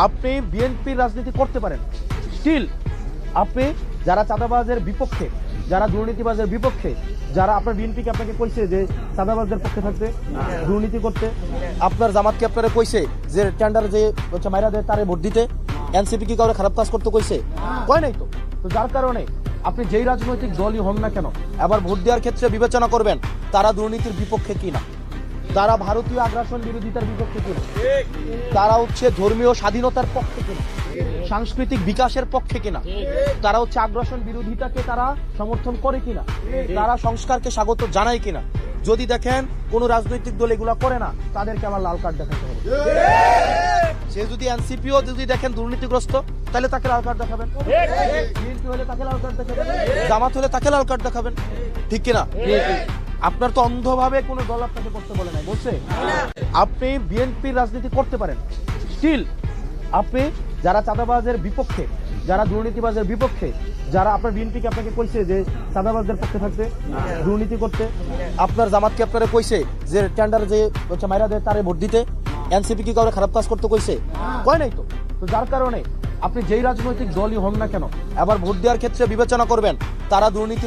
আপনি বিএনপির রাজনীতি করতে পারেন, স্টিল আপনি যারা চাঁদাবাজের বিপক্ষে, যারা দুর্নীতিবাজের বিপক্ষে, যারা আপনার বিএনপিকে আপনাকে কইছে যে চাঁদাবাজদের পক্ষে থাকতে, দুর্নীতি করতে, আপনার জামাতকে আপনারা কইছে যে টেন্ডার যে হচ্ছে মাইরা দেয় তারে ভোট দিতে, এনসিপি কি কাউরে খারাপ কাজ করতে কইছে? কয় নাই তো। তো যার কারণে আপনি যেই রাজনৈতিক দলই হন না কেন, আবার ভোট দেওয়ার ক্ষেত্রে বিবেচনা করবেন তারা দুর্নীতির বিপক্ষে কিনা, তারা ভারতীয় আগ্রাসন বিরোধিতার বিপক্ষে কিনা, তারা হচ্ছে ধর্মীয় স্বাধীনতার পক্ষে কিনা, সাংস্কৃতিক বিকাশের পক্ষে কিনা, তারা হচ্ছে আগ্রাসন বিরোধিতাকে তারা সমর্থন করে কিনা, তারা সংস্কারকে স্বাগত জানায় কিনা। যদি দেখেন কোন রাজনৈতিক দল এগুলা করে না, তাদেরকে আমার লাল কার্ড দেখাতে হবে। সে যদি এনসিপিও যদি দেখেন দুর্নীতিগ্রস্ত, তাহলে তাকে লাল কার্ড দেখাবেন। বিএনপি হলে তাকে লাল কার্ড দেখাবেন, জামাত হলে তাকে লাল কার্ড দেখাবেন, ঠিক কিনা? আপনার তো অন্ধভাবে কোনো দল আপনাকে করতে বলে নাই, বলছে আপনি বিএনপির রাজনীতি করতে পারেন, স্টিল আপনি যারা চাঁদাবাজের বিপক্ষে, যারা দুর্নীতিবাজের বিপক্ষে, যারা আপনার বিএনপিকে আপনাকে কইছে যে চাঁদাবাজদের পক্ষে থাকতে, দুর্নীতি করতে, আপনার জামাতকে আপনারা কইছে যে টেন্ডার যে হচ্ছে মাইরা দেয় তারে ভোট দিতে, এনসিপি কি কাউরে খারাপ কাজ করতে কইছে? কয় নাই তো। তো যার কারণে আপনি যেই রাজনৈতিক দলই হন না কেন, আবার ভোট দেওয়ার ক্ষেত্রে বিবেচনা করবেন তারা দুর্নীতির